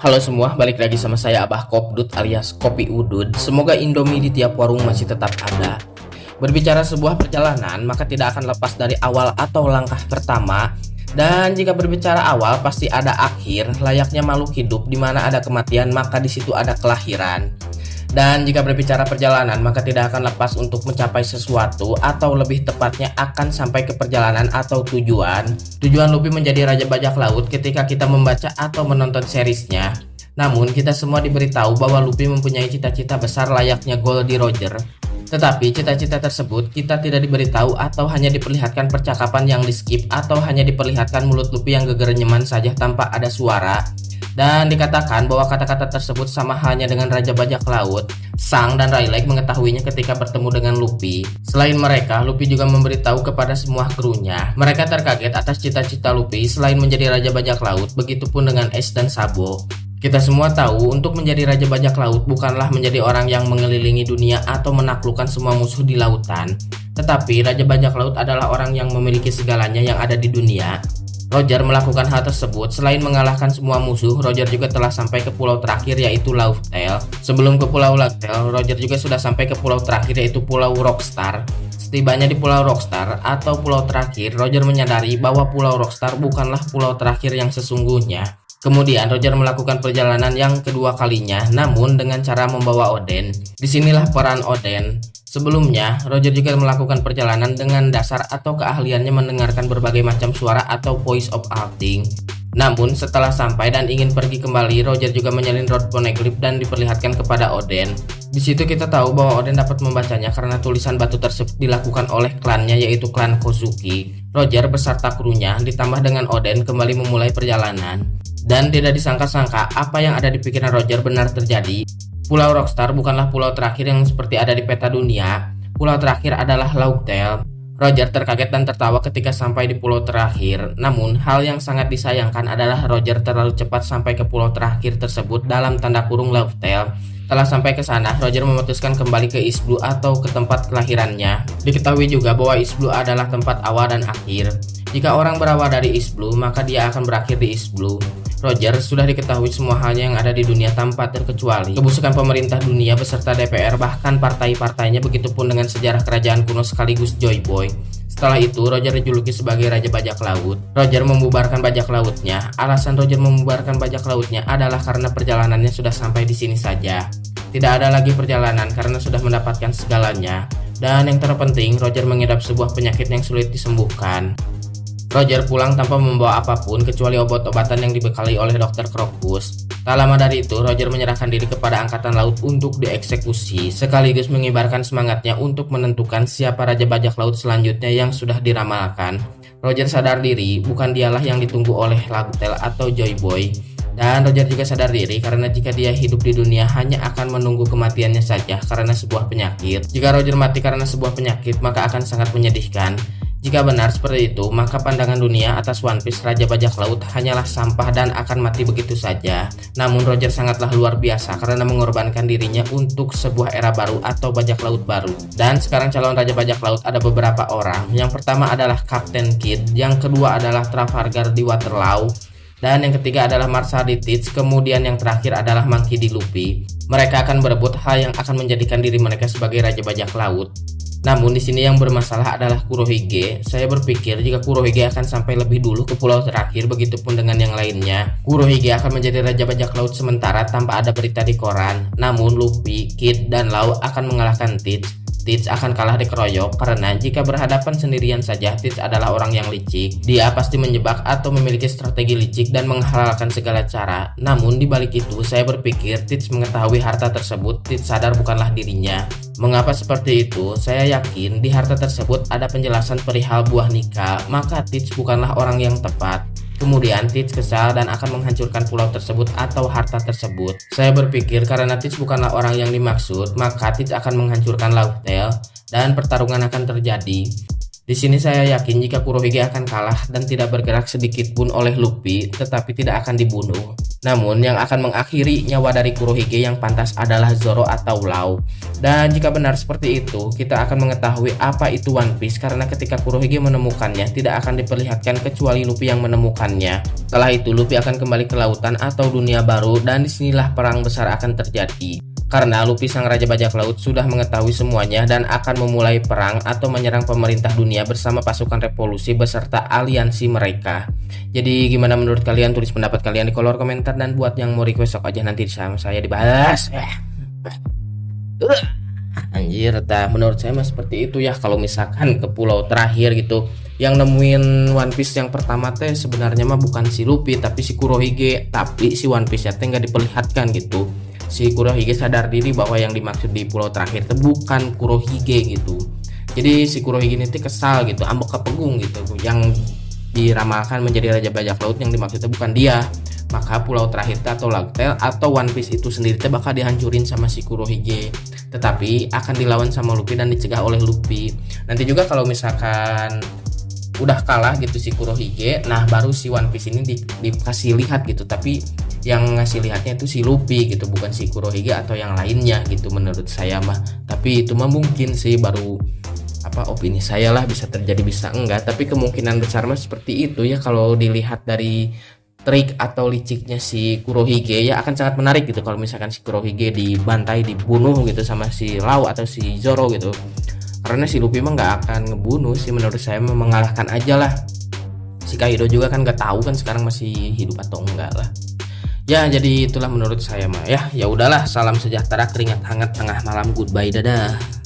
Halo semua, balik lagi sama saya Abah Kopdut alias Kopi Udud. Semoga Indomie di tiap warung masih tetap ada. Berbicara sebuah perjalanan, maka tidak akan lepas dari awal atau langkah pertama. Dan jika berbicara awal, pasti ada akhir. Layaknya makhluk hidup, di mana ada kematian, maka di situ ada kelahiran. Dan jika berbicara perjalanan, maka tidak akan lepas untuk mencapai sesuatu, atau lebih tepatnya akan sampai ke perjalanan atau tujuan. Tujuan Luffy menjadi Raja Bajak Laut ketika kita membaca atau menonton seriesnya. Namun kita semua diberitahu bahwa Luffy mempunyai cita-cita besar layaknya Goldie Roger. Tetapi cita-cita tersebut kita tidak diberitahu atau hanya diperlihatkan percakapan yang di-skip atau hanya diperlihatkan mulut Luffy yang geger-nyeman saja tanpa ada suara. Dan dikatakan bahwa kata-kata tersebut sama halnya dengan Raja Bajak Laut. Sang dan Rayleigh mengetahuinya ketika bertemu dengan Luffy. Selain mereka, Luffy juga memberitahu kepada semua krunya. Mereka terkaget atas cita-cita Luffy selain menjadi Raja Bajak Laut, begitupun dengan Ace dan Sabo. Kita semua tahu untuk menjadi Raja Bajak Laut bukanlah menjadi orang yang mengelilingi dunia atau menaklukkan semua musuh di lautan. Tetapi Raja Bajak Laut adalah orang yang memiliki segalanya yang ada di dunia. Roger melakukan hal tersebut. Selain mengalahkan semua musuh, Roger juga telah sampai ke pulau terakhir yaitu Laughtale. Sebelum ke pulau Laughtale, Roger juga sudah sampai ke pulau terakhir yaitu pulau Rockstar. Setibanya di pulau Rockstar atau pulau terakhir, Roger menyadari bahwa pulau Rockstar bukanlah pulau terakhir yang sesungguhnya. Kemudian Roger melakukan perjalanan yang kedua kalinya, namun dengan cara membawa Oden. Disinilah peran Oden. Sebelumnya, Roger juga melakukan perjalanan dengan dasar atau keahliannya mendengarkan berbagai macam suara atau voice of acting. Namun, setelah sampai dan ingin pergi kembali, Roger juga menyalin Rod Poneglyph dan diperlihatkan kepada Oden. Di situ kita tahu bahwa Oden dapat membacanya karena tulisan batu tersebut dilakukan oleh klannya yaitu klan Kozuki. Roger beserta krunya ditambah dengan Oden kembali memulai perjalanan. Dan tidak disangka-sangka apa yang ada di pikiran Roger benar terjadi. Pulau Rockstar bukanlah pulau terakhir yang seperti ada di peta dunia. Pulau terakhir adalah Laughtale. Roger terkaget dan tertawa ketika sampai di pulau terakhir. Namun, hal yang sangat disayangkan adalah Roger terlalu cepat sampai ke pulau terakhir tersebut dalam tanda kurung Laughtale. Setelah sampai ke sana, Roger memutuskan kembali ke East Blue atau ke tempat kelahirannya. Diketahui juga bahwa East Blue adalah tempat awal dan akhir. Jika orang berawal dari East Blue, maka dia akan berakhir di East Blue. Roger sudah diketahui semua halnya yang ada di dunia tanpa terkecuali kebusukan pemerintah dunia beserta DPR bahkan partai-partainya, begitupun dengan sejarah kerajaan kuno sekaligus Joy Boy. Setelah itu Roger dijuluki sebagai Raja Bajak Laut. Roger membubarkan bajak lautnya. Alasan Roger membubarkan bajak lautnya adalah karena perjalanannya sudah sampai di sini saja. Tidak ada lagi perjalanan karena sudah mendapatkan segalanya. Dan yang terpenting, Roger mengidap sebuah penyakit yang sulit disembuhkan. Roger pulang tanpa membawa apapun kecuali obat-obatan yang dibekali oleh Dr. Crocus. Tak lama dari itu, Roger menyerahkan diri kepada Angkatan Laut untuk dieksekusi, sekaligus mengibarkan semangatnya untuk menentukan siapa Raja Bajak Laut selanjutnya yang sudah diramalkan. Roger sadar diri, bukan dialah yang ditunggu oleh Laughtale atau Joy Boy. Dan Roger juga sadar diri karena jika dia hidup di dunia hanya akan menunggu kematiannya saja karena sebuah penyakit. Jika Roger mati karena sebuah penyakit, maka akan sangat menyedihkan. Jika benar seperti itu, maka pandangan dunia atas One Piece Raja Bajak Laut hanyalah sampah dan akan mati begitu saja. Namun Roger sangatlah luar biasa karena mengorbankan dirinya untuk sebuah era baru atau bajak laut baru. Dan sekarang calon Raja Bajak Laut ada beberapa orang. Yang pertama adalah Captain Kidd, yang kedua adalah Trafalgar di Waterloo, dan yang ketiga adalah Marshal di Teach, kemudian yang terakhir adalah Monkey D. Luffy. Mereka akan berebut hal yang akan menjadikan diri mereka sebagai Raja Bajak Laut. Namun di sini yang bermasalah adalah Kurohige. Saya berpikir jika Kurohige akan sampai lebih dulu ke pulau terakhir, begitupun dengan yang lainnya. Kurohige akan menjadi Raja Bajak Laut sementara tanpa ada berita di koran. Namun Luffy, Kid, dan Law akan mengalahkan Teach. Teach akan kalah dikeroyok karena jika berhadapan sendirian saja, Teach adalah orang yang licik. Dia pasti menjebak atau memiliki strategi licik dan menghalalkan segala cara. Namun di balik itu, saya berpikir Teach mengetahui harta tersebut. Teach sadar bukanlah dirinya. Mengapa seperti itu? Saya yakin di harta tersebut ada penjelasan perihal buah nikah, maka Teach bukanlah orang yang tepat. Kemudian Teach kesal dan akan menghancurkan pulau tersebut atau harta tersebut. Saya berpikir karena Teach bukanlah orang yang dimaksud, maka Teach akan menghancurkan Laughtale dan pertarungan akan terjadi. Di sini saya yakin jika Kurohige akan kalah dan tidak bergerak sedikit pun oleh Luffy, tetapi tidak akan dibunuh. Namun yang akan mengakhiri nyawa dari Kurohige yang pantas adalah Zoro atau Law. Dan jika benar seperti itu, kita akan mengetahui apa itu One Piece karena ketika Kurohige menemukannya tidak akan diperlihatkan kecuali Luffy yang menemukannya. Setelah itu Luffy akan kembali ke lautan atau dunia baru dan disinilah perang besar akan terjadi. Karena Luffy sang Raja Bajak Laut sudah mengetahui semuanya dan akan memulai perang atau menyerang pemerintah dunia bersama pasukan revolusi beserta aliansi mereka. Jadi gimana menurut kalian? Tulis pendapat kalian di kolom komentar dan buat yang mau request sok aja nanti sama saya dibahas. Anjir, menurut saya mah seperti itu ya. Kalau misalkan ke pulau terakhir gitu yang nemuin One Piece yang pertama teh sebenarnya mah bukan si Luffy tapi si Kurohige, tapi si One Piece nya teh nggak diperlihatkan gitu. Si Kurohige sadar diri bahwa yang dimaksud di pulau terakhir itu bukan Kurohige gitu. Jadi si Kurohige ini kesal gitu, ambek kepegung gitu. Yang diramalkan menjadi Raja Bajak Laut yang dimaksudnya bukan dia. Maka pulau terakhir atau Lagtail atau One Piece itu sendiri bakal dihancurin sama si Kurohige. Tetapi akan dilawan sama Luffy dan dicegah oleh Luffy. Nanti juga kalau misalkan udah kalah gitu si Kurohige, nah baru si One Piece ini dikasih lihat gitu. Tapi yang ngasih lihatnya itu si Luffy gitu, bukan si Kurohige atau yang lainnya gitu menurut saya mah. Tapi itu mah mungkin sih baru opini saya lah, bisa terjadi bisa enggak, tapi kemungkinan besar mah seperti itu ya. Kalau dilihat dari trik atau liciknya si Kurohige ya akan sangat menarik gitu kalau misalkan si Kurohige dibantai, dibunuh gitu sama si Law atau si Zoro gitu. Karena si Luffy mah nggak akan ngebunuh sih, menurut saya mah mengalahkan aja lah. Si Kaido juga kan nggak tahu kan sekarang masih hidup atau enggak lah. Ya jadi itulah menurut saya mah ya. Ya udahlah, salam sejahtera, keringat hangat tengah malam, goodbye, dadah.